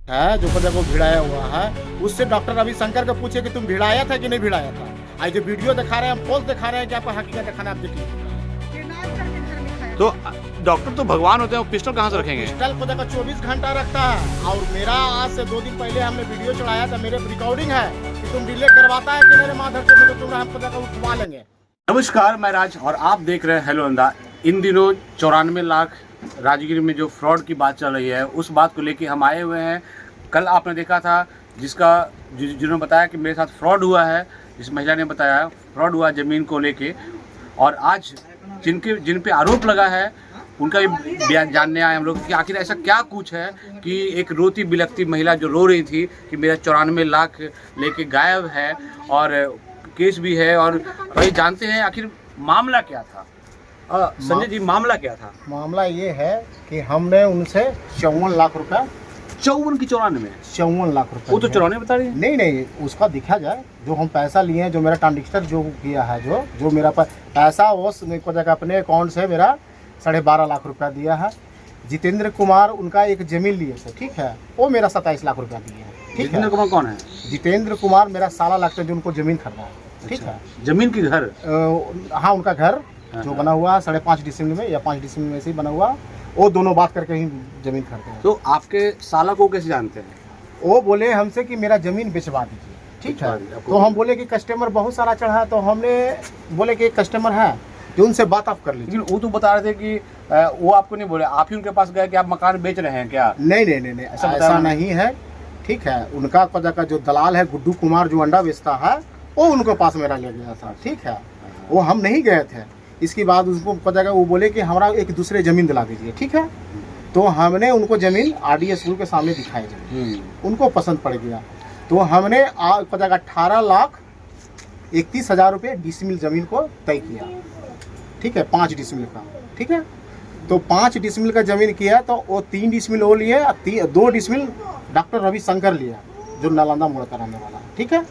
है जो को भिड़ाया हुआ है, उससे डॉक्टर रविशंकर को पूछे कि तुम भिड़ाया था कि नहीं भिड़ाया था। आज जो वीडियो दिखा रहे हैं, हम पोस्ट दिखा रहे हैं कि आपको हकीकत दिखाना, आप देखिए। तो डॉक्टर तो भगवान होते हैं, वो पिस्टल कहाँ से रखेंगे? पिस्टल को देखो 24 घंटा रखता है। और मेरा आज से 2 दिन पहले हमने वीडियो चढ़ाया था, मेरे रिकॉर्डिंग है कि तुम डिले करवाता है कि मेरे माधर से, तो तुम हमको देखो उठवा लेंगे। नमस्कार, मैं राज और आप देख रहे हैं हेलो अंदा। इन दिनों 94 लाख राजगीर में जो फ्रॉड की बात चल रही है, उस बात को लेके हम आए हुए हैं। कल आपने देखा था जिन्होंने बताया कि मेरे साथ फ्रॉड हुआ है, जिस महिला ने बताया फ्रॉड हुआ ज़मीन को लेके, और आज जिन पे आरोप लगा है उनका भी बयान जानने आए हम लोग कि आखिर ऐसा क्या कुछ है कि एक रोती बिलखती महिला जो रो रही थी कि मेरा 94 लाख लेके गायब है और केस भी है, और वही जानते हैं आखिर मामला क्या था। संजय जी, मामला क्या था? मामला ये है कि हमने उनसे 54 लाख रुपया, 54 की 94? 54 लाख रुपया। वो तो 94 बता रही है। नहीं, उसका देखा जाए जो हम पैसा लिए हैं, जो मेरा ट्रांजेक्शन जो किया है, जो मेरा पैसा उस को जगह अपने अकाउंट से मेरा 12.5 लाख रुपया दिया है। जितेंद्र कुमार उनका एक जमीन लिए थे, ठीक है, वो मेरा 27 लाख रुपया दिए हैं। ठीक है। जितेंद्र कुमार कौन है? जितेंद्र कुमार मेरा साला लगता है जो उनको जमीन खरीदा है। ठीक है। जमीन की घर? हाँ, उनका घर जो बना हुआ है 5.5 डिसमिल में या 5 डिसमिल में से ही बना हुआ, वो दोनों बात करके ही जमीन खरीदते हैं। तो आपके साला को कैसे जानते हैं? वो बोले हमसे कि मेरा जमीन बेचवा दीजिए। ठीक है। तो हम बोले कि कस्टमर बहुत सारा चढ़ा है, तो हमने बोले कि कस्टमर है जो उनसे बात आप कर लीजिए। लेकिन वो तो बता रहे थे कि वो आपको नहीं बोले, आप ही उनके पास गए कि आप मकान बेच रहे हैं क्या? नहीं, ऐसा नहीं है। ठीक है। उनका का जो दलाल है गुड्डू कुमार जो अंडा बेचता है, वो उनके पास मेरा ले गया था। ठीक है। वो हम नहीं गए थे। इसके बाद उसको वो बोले कि हमारा एक दूसरे ज़मीन दिला दीजिए। ठीक है। तो हमने उनको ज़मीन RDS स्कूल के सामने दिखाई ज़मीन, उनको पसंद पड़ गया। तो हमने 18,31,000 रुपये डिसमिल ज़मीन को तय किया। ठीक है। 5 डिसमिल का। ठीक है। तो 5 डिसमिल का ज़मीन किया, तो वो 3 डिसमिल वो लिए, 2 डिसमिल डॉक्टर रविशंकर लिया जो नालंदा मोड़ का रहने वाला। ठीक है।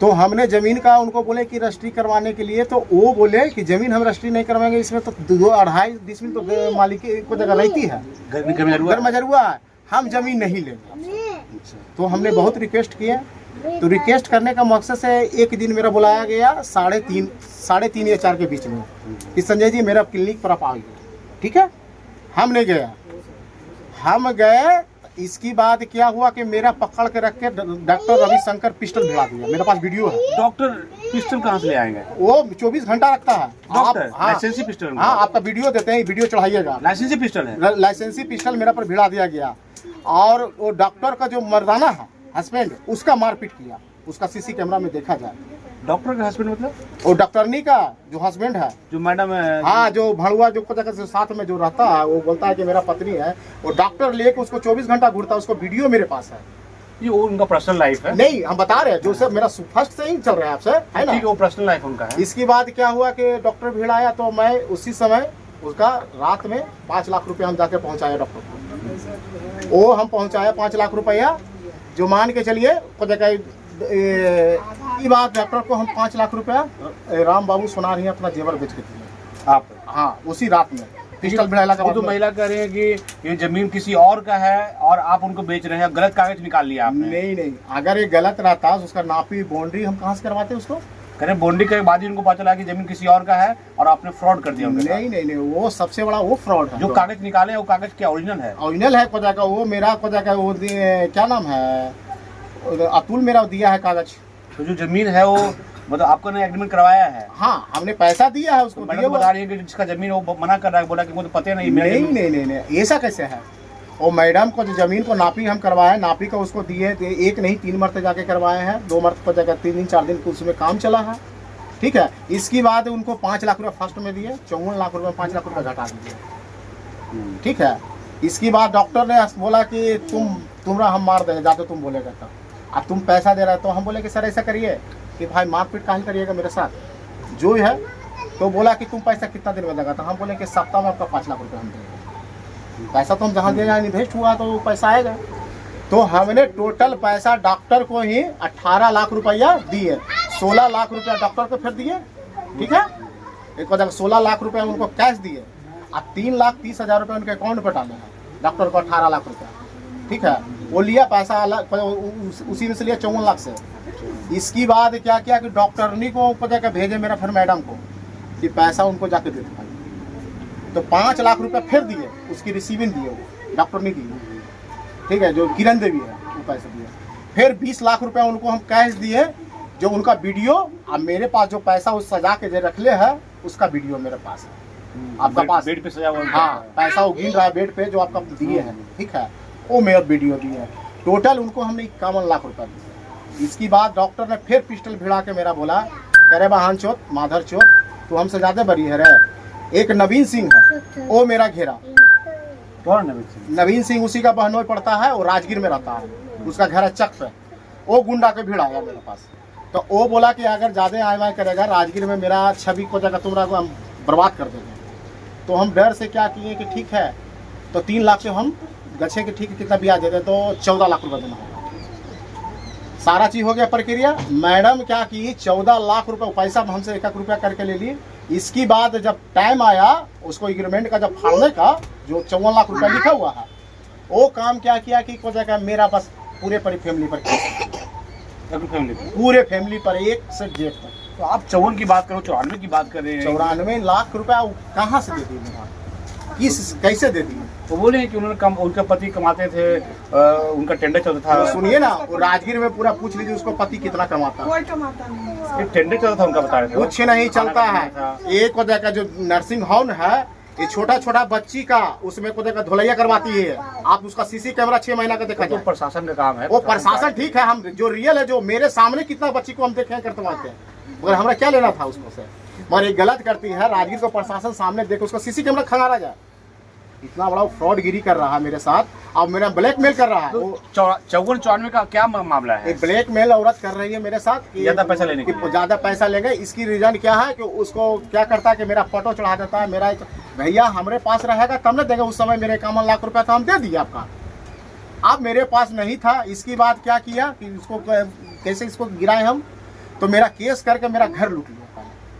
तो हमने ज़मीन का उनको बोले कि रजिस्ट्री करवाने के लिए, तो वो बोले कि ज़मीन हम रजिस्ट्री नहीं करवाएंगे, इसमें तो 2-2.5 डिसमिल तो मालिक को जगह रहती है, घर मजरुआ है, हम ज़मीन नहीं लेंगे। तो हमने बहुत रिक्वेस्ट किए। तो रिक्वेस्ट करने का मकसद से एक दिन मेरा बुलाया गया 3:30 या 4 के बीच में कि संजय जी मेरा क्लिनिक पर आप आइए। ठीक है। हम नहीं गया, हम गए। इसकी बाद क्या हुआ कि मेरा पकड़ के रख के डॉक्टर रविशंकर पिस्टल भिड़ा दिया। मेरे पास वीडियो है। डॉक्टर पिस्टल कहाँ से ले आएंगे? वो 24 घंटा रखता है। डॉक्टर लाइसेंसी पिस्टल? हाँ, आपका वीडियो देते हैं, वीडियो चढ़ाइएगा। लाइसेंसी पिस्टल है? लाइसेंसी पिस्टल मेरा पर भिड़ा दिया गया। और वो डॉक्टर का जो मर्दाना है हस्बैंड, उसका मारपीट किया, उसका CC कैमरा में देखा जाए। डॉक्टर का हस्बैंड मतलब? और डॉक्टरनी का जो हस्बैंड है, जो मैडम है, हाँ, जो भड़ुआ जो साथ में जो रहता है, वो बोलता है कि मेरा पत्नी है। वो डॉक्टर लेके उसको 24 घंटा घूरता है, उसको वीडियो मेरे पास है। ये वो उनका पर्सनल लाइफ है? नहीं, हम बता रहे हैं जो सब मेरा फर्स्ट से ही चल रहा है आपसे, है ना? ठीक है, वो पर्सनल लाइफ उनका है। इसके बाद क्या हुआ कि डॉक्टर भीड़ आया, तो मैं उसी समय उसका रात में 5 लाख रुपया हम जाके पहुंचाया डॉक्टर को। वो हम पहुंचाया 5 लाख रुपया, जो मान के चलिए ये बात डॉक्टर को हम 5 लाख रुपया राम बाबू सुना रही है अपना जेवर बेच के दिए आप। हाँ, उसी रात में पिस्टल भिड़ाला का। तो महिला कह रही है कि ये जमीन किसी और का है और आप उनको बेच रहे हैं, गलत कागज निकाल लिया आपने। नहीं, अगर ये गलत रहता तो उसका नापी बाउंड्री हम कहाँ से करवाते उसको? करें बाउंड्री के बाद ही उनको पता चला कि जमीन किसी और का है और आपने फ्रॉड कर दिया। नहीं, वो सबसे बड़ा वो फ्रॉड है। जो कागज निकाले वो कागज क्या ओरिजिनल है? ओरिजिनल है। वो मेरा वो क्या नाम है, अतुल मेरा दिया है कागज। तो जो जमीन है वो मतलब आपको ने एग्रीमेंट करवाया है? हाँ, हमने पैसा दिया है उसको। मैडम बता रही है कि जिसका जमीन वो मना कर रहा है, बोला कि मुझे पता नहीं। नहीं, ऐसा कैसे है? वो मैडम को जो जमीन को नापी हम करवाए, नापी का उसको दिए, एक नहीं 3 मरते जाके करवाए हैं। 2 मरते को जगह 3 दिन 4 दिन उसमें काम चला है। ठीक है। इसके बाद उनको 5 लाख रुपये फर्स्ट में दिए, 54 लाख रुपये 5 लाख रुपये घटा दीजिए। ठीक है। इसके बाद डॉक्टर ने बोला कि तुम्हारा हम मार देंगे जाते तुम बोलेगा तब, अब तुम पैसा दे रहे हो। तो हम बोले कि सर ऐसा करिए कि भाई मारपीट काहे करिएगा मेरे साथ जो है। तो बोला कि तुम पैसा कितना देर में लगा? तो हम बोले कि सप्ताह में आपका 5 लाख रुपये हम देंगे। पैसा तो हम जहाँ देगा इन्वेस्ट हुआ तो वो पैसा आएगा। तो हमने टोटल पैसा डॉक्टर को ही 18 लाख रुपया दिए। 16 लाख रुपया डॉक्टर को फिर दिए। ठीक है। एक वजह 16 लाख रुपया उनको कैश दिए और 3,30,000 रुपये उनके अकाउंट पर डाले हैं। डॉक्टर को 18 लाख रुपया। ठीक है, वो लिया पैसा अलग, उसी में से लिया 54 लाख से। इसकी बाद क्या किया कि डॉक्टरनी को ऊपर जाकर भेजे मेरा फिर मैडम को कि पैसा उनको जाके दे दो। तो 5 लाख रुपए फिर दिए, उसकी रिसीविंग दिए, वो डॉक्टर ने दी, ठीक है, जो किरण देवी है वो पैसे दिए। फिर 20 लाख रुपए उनको हम कैश दिए, जो उनका वीडियो, अब मेरे पास जो पैसा उस सजा के जो रख ले है उसका वीडियो मेरे पास है, आपका पास बेड पे सजा हुआ है। हाँ, पैसा वो गिन रहा है बेड पे जो आपका दिए हैं, ठीक है, वो मेरा वीडियो दिए है। टोटल उनको हमने 51 लाख रुपए दिए। इसकी बाद डॉक्टर ने फिर पिस्टल भिड़ा के मेरा बोला, कह रहे बहान चोत माधर चोत, तू हमसे ज्यादा बड़ी है रे। एक नवीन सिंह है, वो मेरा घेरा। कौन नवीन सिंह? नवीन सिंह उसी का बहनोई पड़ता है, वो राजगीर में रहता है, उसका घर है चक पे। वो गुंडा के भीड़ आया मेरे पास, तो वो बोला कि अगर ज़्यादा आय वाय करेगा राजगीर में मेरा छवि को जगह तुमरा को हम बर्बाद कर देंगे। तो हम डर से क्या किए कि ठीक है, तो 3 लाख से हम गच्छे के ठीक कितना ब्याज देते, तो 14 लाख रुपये देना होगा। सारा चीज़ हो गया प्रक्रिया। मैडम क्या की, 14 लाख रुपये पैसा हमसे 1 रुपया करके ले ली। इसकी बाद जब टाइम आया उसको एग्रीमेंट का जब फाड़ने का, जो 54 लाख रुपया लिखा हुआ है, वो काम क्या किया कि को जगह मेरा बस पूरे फैमिली पर पूरे फैमिली पर एक से जेठ तक। तो आप 54 की बात करो, 94 की बात कर रहे हैं। 94 लाख रुपया कहाँ से दे दी मेरा, किस कैसे दे दी? तो बोले कि उन्होंने उनका पति कमाते थे, उनका टेंडर चलता था। तो सुनिए ना, वो राजगीर में पूरा पूछ लीजिए उसको पति कितना कमाता है। कोई कमाता नहीं। ये टेंडर चलता था उनका, बता रहे थे। कुछ नहीं चलता है। एक को देखा जो नर्सिंग होम है, ये छोटा छोटा बच्ची का उसमें को देखा धुलैया करवाती है। आप उसका सीसी कैमरा 6 महीना का देखा तो जाए। प्रशासन का काम है। वो प्रशासन ठीक है, हम जो रियल है, जो मेरे सामने कितना बच्ची को हम देखे करवाते हैं, मगर हमारा क्या लेना था उसको से। मगर ये गलत करती है राजगीर को प्रशासन सामने देख उसका सीसी कैमरा खंगारा जाए। इतना बड़ा फ्रॉड गिरी कर रहा है मेरे साथ, अब मेरा ब्लैकमेल कर रहा है। तो वो 54-94 का क्या मामला है? एक ब्लैकमेल औरत कर रही है मेरे साथ कि ज्यादा पैसा लेने के लिए। ज्यादा पैसा लेंगे। इसकी रीजन क्या है कि उसको क्या करता है कि मेरा फोटो चढ़ा देता है। मेरा भैया हमारे पास रहेगा तब न देंगे। उस समय मेरे 51 लाख रुपया था, हम दे दिए आपका, अब मेरे पास नहीं था। इसकी बात क्या किया कि इसको कैसे इसको गिराए हम, तो मेरा केस करके मेरा घर लूट लिया।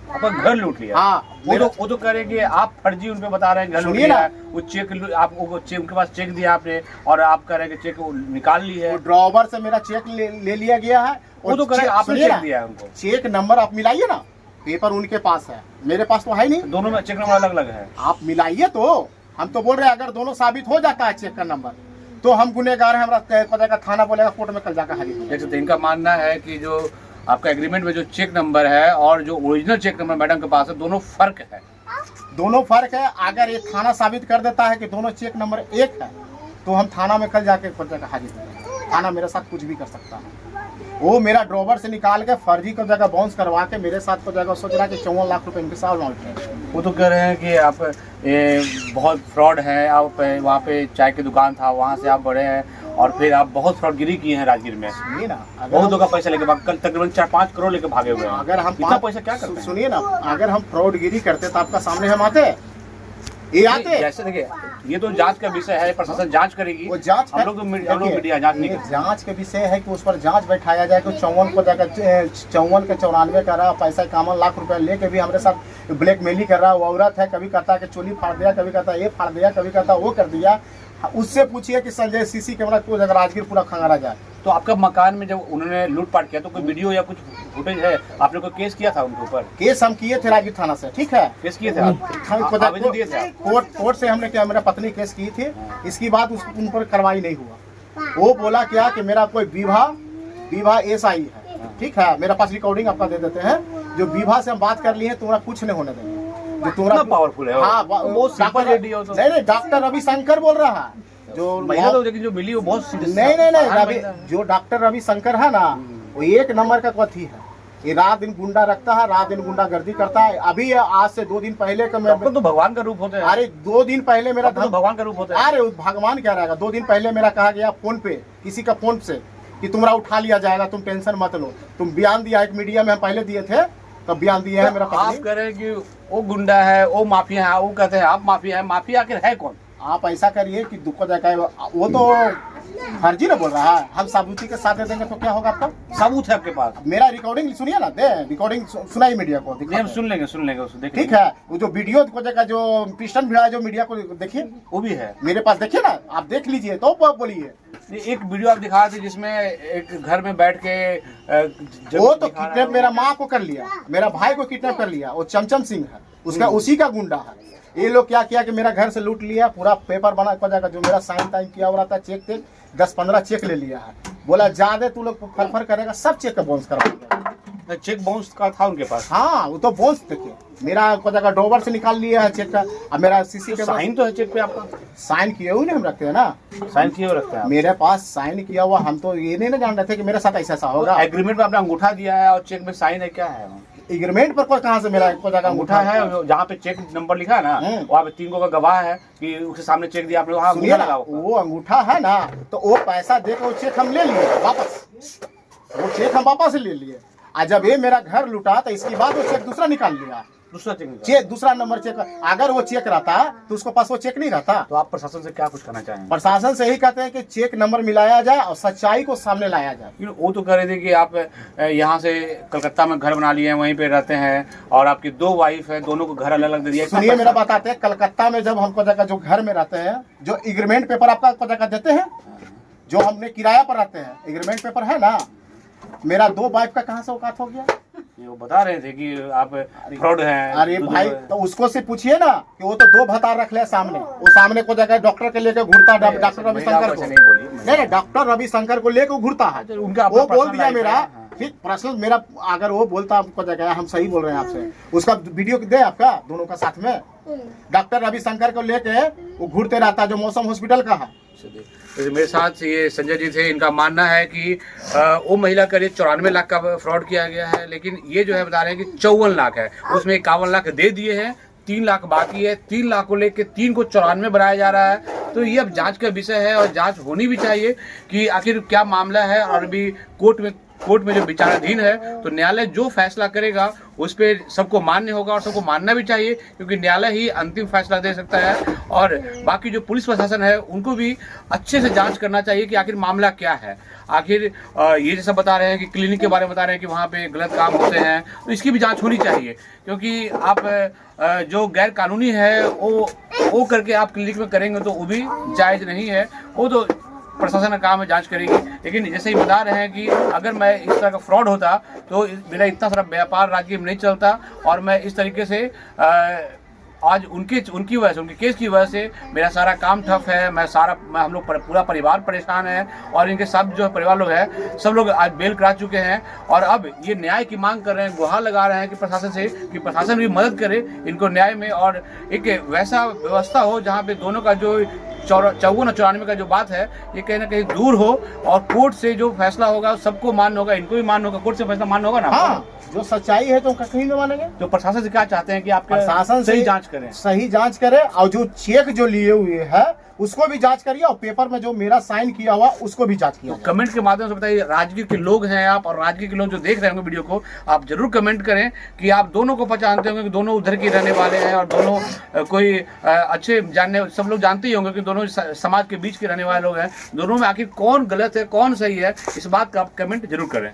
आपका घर लूट लिया? हाँ, वो तो करेंगे। आप फर्जी उन पे बता रहे हैं घर लूट लिया है। वो चेक आप उनके पास चेक दिया आपने, और आप कह रहे हैं कि चेक निकाल ली है। ड्रॉवर से मेरा चेक ले लिया गया है। वो तो करें, आपने चेक दिया है उनको। चेक नंबर आप मिलाइए ना, पेपर उनके पास है, मेरे पास तो है नहीं। दोनों में चेक नंबर अलग अलग है। आप मिलाइए तो। हम तो बोल रहे हैं अगर दोनों साबित हो जाता है चेक का नंबर, तो हम गुनेगार हैं। हमारा पता का थाना बोलेगा, कोर्ट में कल जाकर हाजिर। जैसे इनका मानना है कि जो आपका एग्रीमेंट में जो चेक नंबर है और जो ओरिजिनल चेक नंबर मैडम के पास है, दोनों फर्क है। दोनों फर्क है। अगर ये थाना साबित कर देता है कि दोनों चेक नंबर एक है, तो हम थाना में कल जाके हाजिर करेंगे। थाना मेरे साथ कुछ भी कर सकता है। वो मेरा ड्रॉवर से निकाल के फर्जी को जगह बाउंस करवा के मेरे साथ को जगह सोच रहा है कि 54 लाख रुपए इनके साथ लौट है। वो तो कह रहे हैं कि आप बहुत फ्रॉड है। आप वहाँ पे चाय की दुकान था, वहाँ से आप बढ़े हैं और फिर आप बहुत फ्रॉडगिरी किए हैं राजगीर में। सुनिए ना, बहुत लोगों का पैसा लेके कल तकरीबन 4-5 करोड़ लेके भागे हुए हैं। अगर हम इतना पैसा क्या करते हैं? सुनिए ना, अगर हम फ्रॉडगिरी करते तो आपका सामने हम आते, ये आते। जैसे देखिए, ये तो जांच का विषय है, प्रशासन जांच करेगी। वो जांच हम लोग तो मीडिया जांच नहीं करते। जांच के विषय है कि उस पर जांच बैठाया जाए कि 54 को जाकर 54 के 94 कर रहा, पैसा 51 लाख रुपया लेके भी हमारे साथ ब्लैकमेलिंग कर रहा। वो औरत है, कभी कहता है कि चोली फाड़ दिया, कभी कहता है ये फाड़ दिया, कभी कहता है वो कर दिया। उससे पूछिए कि संजय सीसी कैमरा को अगर राजगीर पूरा खंगारा जाए। तो आपका मकान में जब उन्होंने लूटपाट किया तो कोई वीडियो या कुछ फुटेज है? आपने कोई केस किया था उनके ऊपर? केस हम किए थे राजगीर थाना से, ठीक है, केस किए थे आप? आवेदन दिए थे आप? कोर्ट से हमने क्या, मेरा पत्नी केस की थी। इसकी बात उन पर कार्रवाई नहीं हुआ। वो बोला क्या कि मेरा कोई विवाह एसआई है, ठीक है, मेरे पास रिकॉर्डिंग आपका दे देते हैं, जो विवाह से हम बात कर लिए, तुम्हारा कुछ नहीं होने देंगे। जो तुम्हारा पावरफुल है। हाँ, बहुत सिंपल लेडी हो तो। नहीं, डॉक्टर रविशंकर बोल रहा है। जो महिला तो लेकिन जो मिली वो बहुत नहीं, जो डॉक्टर रविशंकर है ना, वो 1 नंबर का कथी है। ये रात दिन गुंडा रखता है, रात दिन गुंडागर्दी करता है। अभी आज से 2 दिन पहले का मैं तो भगवान का रूप होता है। अरे 2 दिन पहले मेरा तो भगवान का रूप होता है। अरे भगवान क्या रहेगा। 2 दिन पहले मेरा कहा गया फोन पे, किसी का फोन से, कि तुम्हारा उठा लिया जाएगा, तुम टेंशन मत लो। तुम बयान दिया एक मीडिया में, हम पहले दिए थे, तब बयान दिया है मेरा। आप कह रहे हैं कि वो गुंडा है, वो माफिया है, वो कहते हैं आप माफिया है। माफिया आखिर है कौन? आप ऐसा करिए कि दुख जाएगा। वो तो फर्जी ना बोल रहा है। हम साबूती के साथ दे देंगे तो क्या होगा आपका? सबूत है आपके पास? मेरा रिकॉर्डिंग सुनिए ना, दे रिकॉर्डिंग सुनाई मीडिया को, नहीं, हम सुन लेंगे उसको, देखिए। ठीक है। वो जो वीडियो को जगह जो पिस्टन भिड़ा है जो मीडिया को देखिए, वो भी है मेरे पास, देखिए ना, आप देख लीजिए तो बोलिए। एक वीडियो आप दिखा थे जिसमें एक घर में बैठ के वो तो किडनैप मेरा माँ को कर लिया, मेरा भाई को किडनैप कर लिया, वो चमचम सिंह है, उसका उसी का गुंडा है। ये लोग क्या किया कि मेरा घर से लूट लिया, पूरा पेपर बना जाकर जो मेरा साइन टाइन किया हुआ था, चेक थे 10-15 चेक ले लिया है। बोला ज्यादा तू लोग फरफर करेगा, सब चेक का बाउंस करवा। चेक बाउंस का था उनके पास? हाँ, वो तो बाउंस देखिए, मेरा जगह डोबर से निकाल लिया है चेक का। अब मेरा सीसी के साइन तो है चेक पे आपका? साइन किए हुए हम रखते हैं ना, साइन किए हुए रखते हैं मेरे पास साइन किया हुआ। हम तो ये नहीं ना जान रहे थे कि मेरे साथ ऐसा होगा। एग्रीमेंट में आपने अंगूठा दिया है और चेक में साइन है, क्या है? एग्रीमेंट पर कोई कहाँ से मेरा जगह अंगूठा है, जहाँ पे चेक नंबर लिखा है ना, वहाँ पे 3 का गवाह है कि उसके सामने चेक दिया आपने, वहाँ अंगूठा लगा हुआ। वो अंगूठा है ना, तो वो पैसा देकर वो चेक हम ले लिए वापस, वो चेक हम वापस ले लिए। और जब ये मेरा घर लुटा तो इसके बाद वो चेक दूसरा निकाल लिया, दूसरा नंबर चेक। अगर वो चेक रहता तो उसके पास वो चेक नहीं रहता। तो आप प्रशासन से क्या कुछ करना चाहेंगे? प्रशासन से यही कहते हैं कि चेक नंबर मिलाया जाए और सच्चाई को सामने लाया जाए। वो तो कह रहे थे कि आप यहाँ से कलकत्ता में घर बना लिए हैं, वहीं पे रहते हैं और आपकी 2 वाइफ है, दोनों को घर अलग अलग दे दिया। सुनिए मेरा बताते हैं, कलकत्ता में जब हमको जगह जो घर में रहते हैं, जो एग्रीमेंट पेपर आपका जगह देते हैं, जो हमने किराया पर रहते हैं, एग्रीमेंट पेपर है ना, मेरा 2 वाइफ का कहाँ से औकात हो गया? वो बता रहे थे कि आप फ्रॉड हैं। अरे भाई, तो उसको से पूछिए ना कि वो तो 2 भतार रख ले सामने, वो सामने को जगह डॉक्टर के लेके घूरता, डॉक्टर रविशंकर को नहीं, डॉक्टर रविशंकर को लेके घूरता है। उनका वो बोल दिया मेरा, ठीक पर्सनल मेरा, अगर वो बोलता आपको जगह, हम सही बोल रहे हैं आपसे, उसका वीडियो दे आपका दोनों का साथ में। डॉक्टर रविशंकर को लेके वो घूरते रहता है, जो मौसम हॉस्पिटल का है। तो मेरे साथ ये संजय जी थे, इनका मानना है कि वो महिला करीब 94 लाख का फ्रॉड किया गया है, लेकिन ये जो है बता रहे हैं कि 54 लाख है, उसमें 51 लाख दे दिए हैं, 3 लाख बाकी है। 3 लाख को लेके 3 को 94 बनाया जा रहा है। तो ये अब जांच का विषय है और जांच होनी भी चाहिए कि आखिर क्या मामला है। और अभी कोर्ट में जो विचाराधीन है, तो न्यायालय जो फैसला करेगा उस पर सबको मान्य होगा और सबको मानना भी चाहिए, क्योंकि न्यायालय ही अंतिम फैसला दे सकता है। और बाकी जो पुलिस प्रशासन है उनको भी अच्छे से जांच करना चाहिए कि आखिर मामला क्या है। आखिर ये जैसा बता रहे हैं कि क्लिनिक के बारे में बता रहे हैं कि वहाँ पे गलत काम होते हैं, तो इसकी भी जांच होनी चाहिए, क्योंकि आप जो गैर कानूनी है वो करके आप क्लिनिक में करेंगे तो वो भी जायज़ नहीं है। वो तो प्रशासन का काम है, जांच करेगी। लेकिन जैसे ही बता रहे हैं कि अगर मैं इस तरह का फ्रॉड होता तो मेरा इतना सारा व्यापार राजगीर में नहीं चलता, और मैं इस तरीके से आज उनकी वजह से, उनके केस की वजह से मेरा सारा काम ठप है। हम लोग पूरा परिवार परेशान है, और इनके सब जो परिवार लोग हैं सब लोग आज बेल करा चुके हैं, और अब ये न्याय की मांग कर रहे हैं, गुहार लगा रहे हैं कि प्रशासन से कि प्रशासन भी मदद करे इनको न्याय में, और एक वैसा व्यवस्था हो जहाँ पे दोनों का जो 54 और 94 का जो बात है ये कहीं ना कहीं दूर हो, और कोर्ट से जो फैसला होगा सबको मान्य होगा, इनको भी मान्य होगा, कोर्ट से फैसला मान्य होगा ना। हाँ, जो सच्चाई है तो कहीं नहीं मानेंगे। तो प्रशासन से क्या चाहते हैं कि आप प्रशासन सही जांच करें, सही जांच करें, और जो चेक जो लिए हुए है उसको भी जांच करिए, और पेपर में जो मेरा साइन किया हुआ उसको भी जांच किया। तो कमेंट के माध्यम से बताइए, राजगीर के लोग हैं आप, और राजगीर के लोग जो देख रहे होंगे वीडियो को, आप जरूर कमेंट करें कि आप दोनों को पहचानते होंगे कि दोनों उधर के रहने वाले हैं, और दोनों कोई अच्छे जानने, सब लोग जानते ही होंगे कि दोनों समाज के बीच के रहने वाले लोग हैं। दोनों में आखिर कौन गलत है कौन सही है, इस बात का आप कमेंट जरूर करें।